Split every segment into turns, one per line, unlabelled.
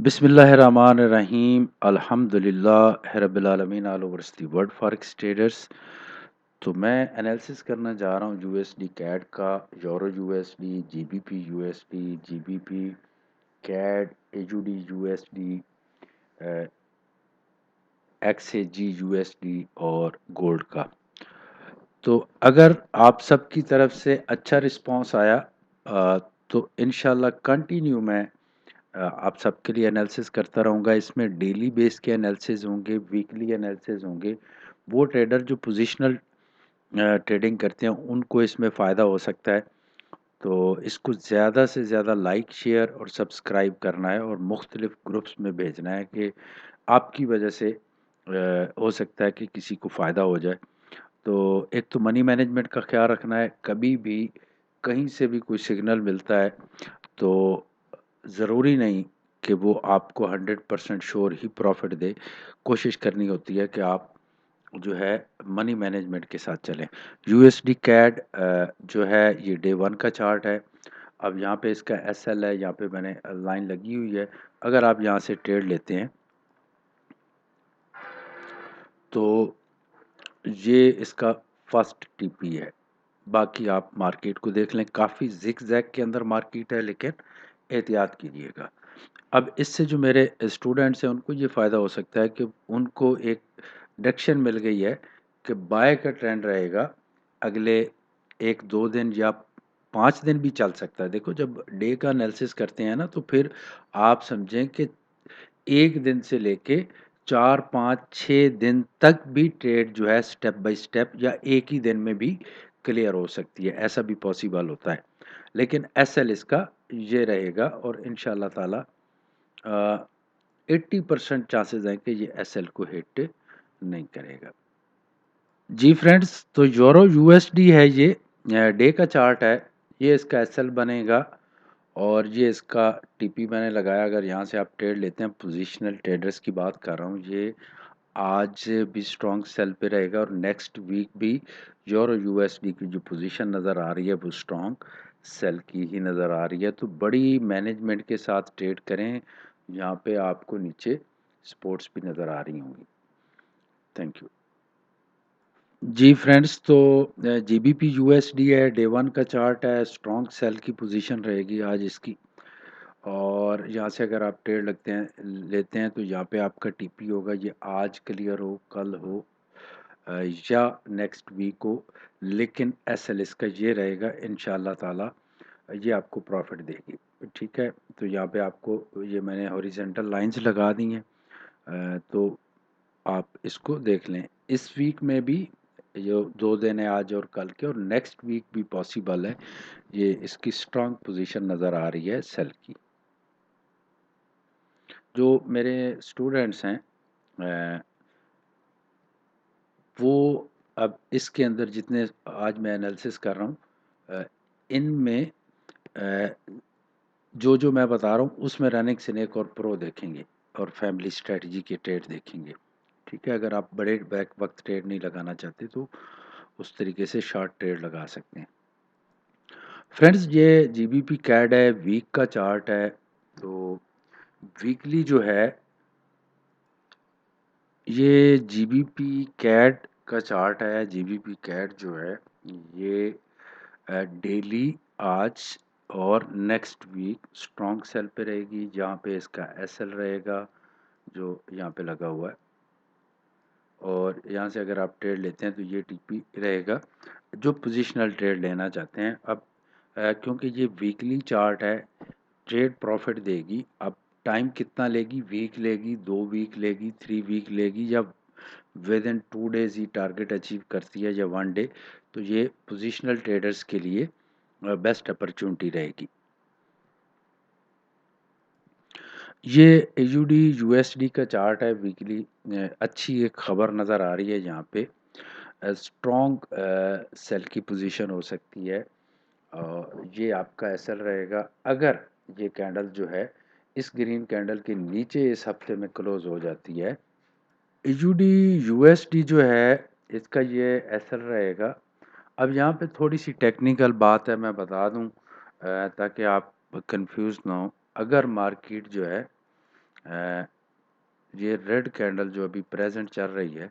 बिस्मिल्लाहिर्रहमानिर्रहीम अल्हम्दुलिल्लाह रब्बिल आलमीन all over the world forex traders. तो मैं एनालिसिस करना जा रहा हूँ यूएसडी कैड का, euro USD, GBP USD, GBP CAD, AUD USD, XAG USD और गोल्ड का। तो अगर आप सबकी तरफ से अच्छा रिस्पांस आया तो इंशाल्लाह कंटिन्यू मैं आप सबके लिए एनालिसिस करता रहूँगा। इसमें डेली बेस के एनालिसिस होंगे, वीकली एनालिसिस होंगे। वो ट्रेडर जो पोजिशनल ट्रेडिंग करते हैं उनको इसमें फ़ायदा हो सकता है। तो इसको ज़्यादा से ज़्यादा लाइक, शेयर और सब्सक्राइब करना है और मुख्तलिफ ग्रुप्स में भेजना है कि आपकी वजह से हो सकता है कि किसी को फ़ायदा हो जाए। तो एक तो मनी मैनेजमेंट का ख्याल रखना है। कभी भी कहीं से भी कोई सिग्नल मिलता है तो ज़रूरी नहीं कि वो आपको 100% श्योर ही प्रॉफिट दे। कोशिश करनी होती है कि आप जो है मनी मैनेजमेंट के साथ चलें। यूएसडी कैड जो है ये डे 1 का चार्ट है। अब यहाँ पे इसका एसएल है, यहाँ पे मैंने लाइन लगी हुई है। अगर आप यहाँ से ट्रेड लेते हैं तो ये इसका फर्स्ट टीपी है। बाकी आप मार्केट को देख लें, काफ़ी ज़िग-ज़ैग के अंदर मार्केट है, लेकिन एहतियात कीजिएगा। अब इससे जो मेरे स्टूडेंट्स हैं उनको ये फ़ायदा हो सकता है कि उनको एक डायरेक्शन मिल गई है कि बाय का ट्रेंड रहेगा अगले 1-2 दिन या 5 दिन भी चल सकता है। देखो जब डे का एनालिसिस करते हैं ना तो फिर आप समझें कि 1 दिन से लेके 4, 5, 6 दिन तक भी ट्रेड जो है स्टेप बाय स्टेप या एक ही दिन में भी क्लियर हो सकती है, ऐसा भी पॉसिबल होता है। लेकिन एसएल इसका ये रहेगा और इंशाअल्लाह ताला 80% चांसेस हैं कि ये एसएल को हिट नहीं करेगा। जी फ्रेंड्स, तो यूरो यूएसडी है ये डे का चार्ट है। ये इसका एसएल बनेगा और ये इसका टीपी मैंने लगाया। अगर यहाँ से आप ट्रेड लेते हैं, पोजिशनल ट्रेडर्स की बात कर रहा हूँ, ये आज भी स्ट्रॉन्ग सेल पे रहेगा और नेक्स्ट वीक भी यूरो यूएसडी की जो पोजीशन नज़र आ रही है वो स्ट्रॉन्ग सेल की ही नज़र आ रही है। तो बड़ी मैनेजमेंट के साथ ट्रेड करें। यहाँ पे आपको नीचे सपोर्ट्स भी नज़र आ रही होंगी। Thank you. जी फ्रेंड्स, तो जीबीपी यूएसडी है, डे 1 का चार्ट है, स्ट्रॉन्ग सेल की पोजीशन रहेगी आज इसकी। और यहाँ से अगर आप ट्रेड लेते हैं तो यहाँ पे आपका टीपी होगा, ये आज क्लियर हो, कल हो या नेक्स्ट वीक हो, लेकिन एसएल इसका ये रहेगा इंशाल्लाह ताला, ये आपको प्रॉफिट देगी। ठीक है, तो यहाँ पे आपको ये मैंने हॉरिजेंटल लाइंस लगा दी हैं। तो आप इसको देख लें। इस वीक में भी जो 2 दिन है आज और कल के, और नेक्स्ट वीक भी पॉसिबल है। ये इसकी स्ट्रांग पोजीशन नज़र आ रही है सेल की। जो मेरे स्टूडेंट्स हैं अ, वो अब इसके अंदर जितने आज मैं एनालिसिस कर रहा हूँ इनमें अ, जो मैं बता रहा हूँ उसमें रनिंग स्नेक और प्रो देखेंगे और फैमिली स्ट्रेटजी के ट्रेड देखेंगे। ठीक है, अगर आप बड़े बैक वक्त ट्रेड नहीं लगाना चाहते तो उस तरीके से शॉर्ट ट्रेड लगा सकते हैं। फ्रेंड्स, ये जीबीपी कैड है, वीक का चार्ट है। तो वीकली जो है ये जीबीपी कैड का चार्ट है। जीबीपी कैड जो है ये डेली आज और नेक्स्ट वीक स्ट्रॉन्ग सेल पे रहेगी, जहाँ पे इसका एसएल रहेगा जो यहाँ पे लगा हुआ है। और यहाँ से अगर आप ट्रेड लेते हैं तो ये टीपी रहेगा जो पोजिशनल ट्रेड लेना चाहते हैं। अब क्योंकि ये वीकली चार्ट है, ट्रेड प्रॉफिट देगी। अब टाइम कितना लेगी, वीक लेगी, 2 वीक लेगी, 3 वीक लेगी, या with in 2 days he target achieve करती है, या 1 डे, तो ये पोजिशनल ट्रेडर्स के लिए बेस्ट अपॉर्चुनिटी रहेगी। ये एयूडी यूएसडी का चार्ट है वीकली। अच्छी एक खबर नज़र आ रही है यहाँ पे। स्ट्रॉन्ग सेल की पोजीशन हो सकती है और ये आपका एसएल रहेगा अगर ये कैंडल जो है इस ग्रीन कैंडल के नीचे इस हफ्ते में क्लोज हो जाती है। एयूडी यूएसडी जो है इसका ये एसएल रहेगा। अब यहाँ पे थोड़ी सी टेक्निकल बात है, मैं बता दूं ताकि आप कंफ्यूज ना हो। अगर मार्केट जो है अ, ये रेड कैंडल जो अभी प्रेजेंट चल रही है,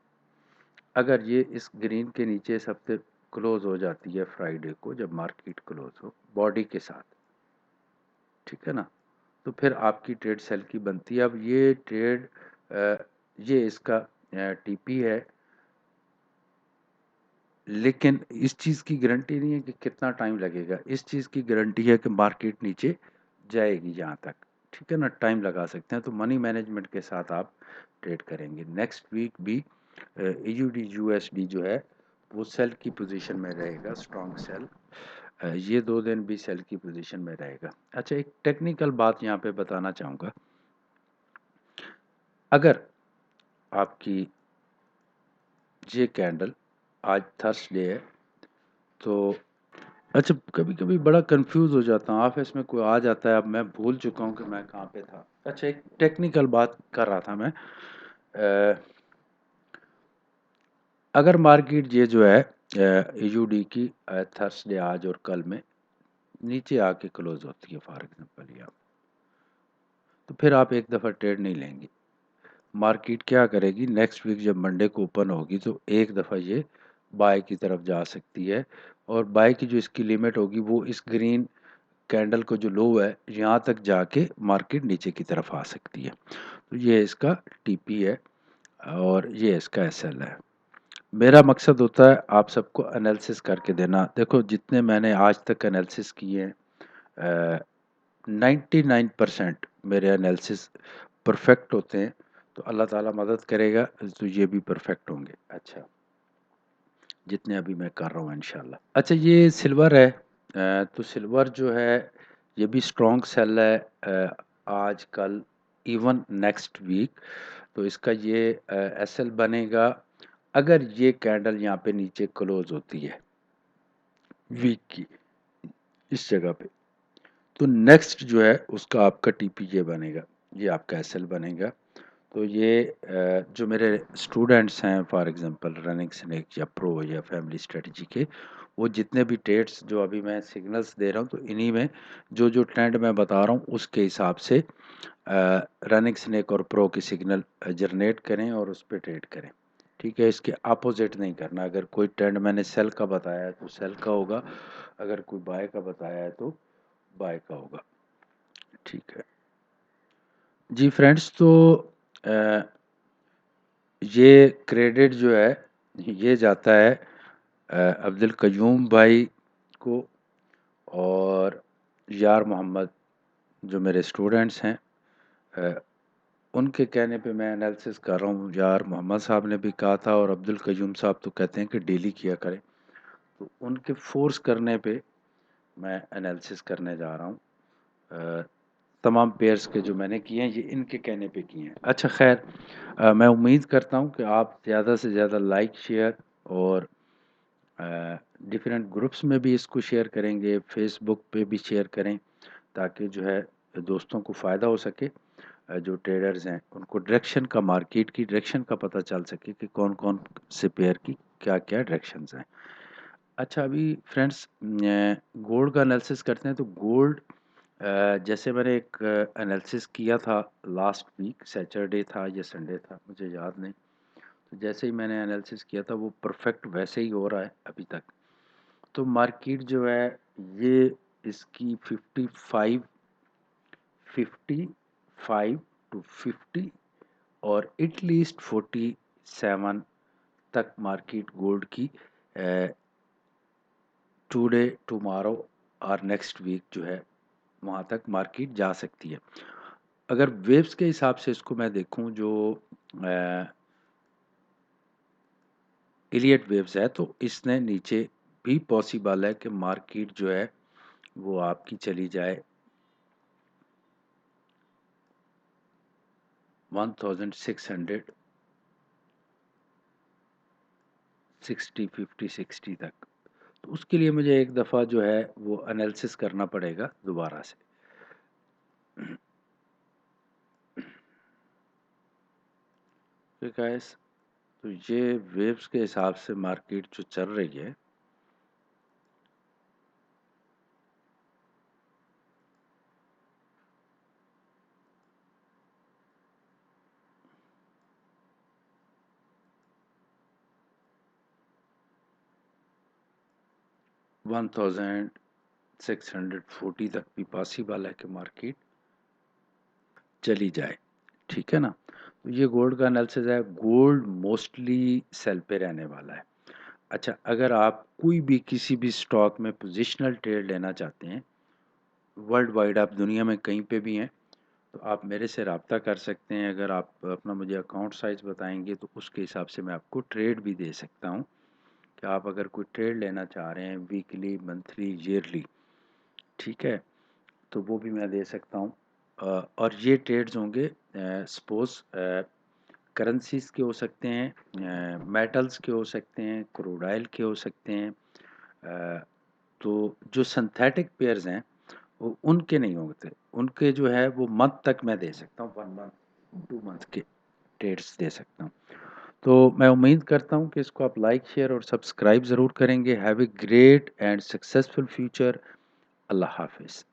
अगर ये इस ग्रीन के नीचे इस हफ्ते क्लोज हो जाती है फ्राइडे को, जब मार्केट क्लोज हो बॉडी के साथ, ठीक है ना, तो फिर आपकी ट्रेड सेल की बनती है। अब ये ट्रेड ये इसका टीपी है, लेकिन इस चीज़ की गारंटी नहीं है कि कितना टाइम लगेगा। इस चीज़ की गारंटी है कि मार्केट नीचे जाएगी जहाँ तक, ठीक है ना, टाइम लगा सकते हैं। तो मनी मैनेजमेंट के साथ आप ट्रेड करेंगे। नेक्स्ट वीक भी ईयूडी यूएसडी जो है वो सेल की पोजीशन में रहेगा, स्ट्रॉन्ग सेल। ये 2 दिन भी सेल की पोजीशन में रहेगा। अच्छा, एक टेक्निकल बात यहाँ पे बताना चाहूँगा। अगर आपकी ये कैंडल, आज थर्सडे है, तो अच्छा, कभी-कभी बड़ा कंफ्यूज हो जाता हूँ, ऑफिस में कोई आ जाता है, अब मैं भूल चुका हूँ कि मैं कहाँ पे था। अच्छा, एक टेक्निकल बात कर रहा था मैं। अगर मार्केट ये जो है ईयूडी की थर्सडे आज और कल में नीचे आके क्लोज होती है फॉर एग्जांपल, या तो फिर आप एक दफ़ा ट्रेड नहीं लेंगे। मार्केट क्या करेगी, नेक्स्ट वीक जब मंडे को ओपन होगी तो एक दफ़ा ये बाय की तरफ जा सकती है, और बाय की जो इसकी लिमिट होगी वो इस ग्रीन कैंडल को जो लो है यहाँ तक जाके मार्केट नीचे की तरफ आ सकती है। तो ये इसका टीपी है और ये इसका एसएल है। मेरा मकसद होता है आप सबको एनालिसिस करके देना। देखो, जितने मैंने आज तक एनालिसिस किए हैं, 99% मेरे एनालिसिस परफेक्ट होते हैं। तो अल्लाह ताला मदद करेगा तो ये भी परफेक्ट होंगे। अच्छा, जितने अभी मैं कर रहा हूँ इंशाल्लाह। अच्छा, ये सिल्वर है। तो सिल्वर जो है ये भी स्ट्रॉन्ग सेल है, आज कल इवन नेक्स्ट वीक। तो इसका ये एसएल बनेगा अगर ये कैंडल यहाँ पे नीचे क्लोज होती है वीक की इस जगह पे, तो नेक्स्ट जो है उसका आपका टीपीजे बनेगा, ये आपका एसएल बनेगा। तो ये जो मेरे स्टूडेंट्स हैं फॉर एग्जांपल रनिंग स्नेक या प्रो या फैमिली स्ट्रेटजी के, वो जितने भी ट्रेड्स जो अभी मैं सिग्नल्स दे रहा हूँ, तो इन्हीं में जो जो ट्रेंड मैं बता रहा हूँ उसके हिसाब से रनिंग स्नेक और प्रो की सिग्नल जनरेट करें और उस पर ट्रेड करें। ठीक है, इसके अपोजिट नहीं करना। अगर कोई ट्रेंड मैंने सेल का बताया है तो सेल का होगा, अगर कोई बाय का बताया है तो बाय का होगा। ठीक है जी फ्रेंड्स, तो अ, ये क्रेडिट जो है ये जाता है अब्दुल कयूम भाई को और यार मोहम्मद, जो मेरे स्टूडेंट्स हैं। अ, उनके कहने पे मैं एनालिसिस कर रहा हूँ। यार मोहम्मद साहब ने भी कहा था और अब्दुल कयूम साहब तो कहते हैं कि डेली किया करें, तो उनके फोर्स करने पे मैं एनालिसिस करने जा रहा हूँ। अ, तमाम पेयर्स के जो मैंने किए हैं ये इनके कहने पे किए हैं। अच्छा खैर, मैं उम्मीद करता हूँ कि आप ज़्यादा से ज़्यादा लाइक शेयर और डिफरेंट ग्रुप्स में भी इसको शेयर करेंगे, फेसबुक पे भी शेयर करें, ताकि जो है दोस्तों को फ़ायदा हो सके। जो ट्रेडर्स हैं उनको डायरेक्शन का, मार्केट की डायरेक्शन का पता चल सके कि कौन कौन से पेयर की क्या क्या डायरेक्शंस हैं। अच्छा, अभी फ्रेंड्स गोल्ड का एनालिसिस करते हैं। तो गोल्ड, जैसे मैंने एक एनालिसिस किया था लास्ट वीक, सैटरडे था या संडे था मुझे याद नहीं, तो जैसे ही मैंने एनालिसिस किया था वो परफेक्ट वैसे ही हो रहा है अभी तक। तो मार्केट जो है ये इसकी 55 55 टू 50 और एटलीस्ट 47 तक मार्केट गोल्ड की टुडे टुमारो और नेक्स्ट वीक जो है वहाँ तक मार्केट जा सकती है। अगर वेव्स के हिसाब से इसको मैं देखूं, जो इलियट वेव्स है, तो इसने नीचे भी पॉसिबल है कि मार्केट जो है वो आपकी चली जाए 1600 60 50 60 तक। तो उसके लिए मुझे एक दफ़ा जो है वो एनालिसिस करना पड़ेगा दोबारा से। तो गाइस, तो ये वेव्स के हिसाब से मार्केट जो चल रही है, 1640 तक भी पॉसिबल है कि मार्केट चली जाए, ठीक है ना। तो ये गोल्ड का एनालिसिस है। गोल्ड मोस्टली सेल पे रहने वाला है। अच्छा, अगर आप कोई भी किसी भी स्टॉक में पोजिशनल ट्रेड लेना चाहते हैं, वर्ल्ड वाइड आप दुनिया में कहीं पे भी हैं, तो आप मेरे से रब्ता कर सकते हैं। अगर आप अपना मुझे अकाउंट साइज़ बताएंगे तो उसके हिसाब से मैं आपको ट्रेड भी दे सकता हूँ कि आप अगर कोई ट्रेड लेना चाह रहे हैं वीकली, मंथली, ईयरली, ठीक है, तो वो भी मैं दे सकता हूँ। और ये ट्रेड्स होंगे सपोज़ करेंसीज के हो सकते हैं, मेटल्स के हो सकते हैं, क्रूड ऑयल के हो सकते हैं। तो जो सिंथेटिक पेयर्स हैं वो उनके नहीं होते, उनके जो है वो मंथ तक मैं दे सकता हूँ, 1 मंथ 2 मंथ के ट्रेड्स दे सकता हूँ। तो मैं उम्मीद करता हूँ कि इसको आप लाइक, शेयर और सब्सक्राइब ज़रूर करेंगे। Have a great and successful future. अल्लाह हाफिज़।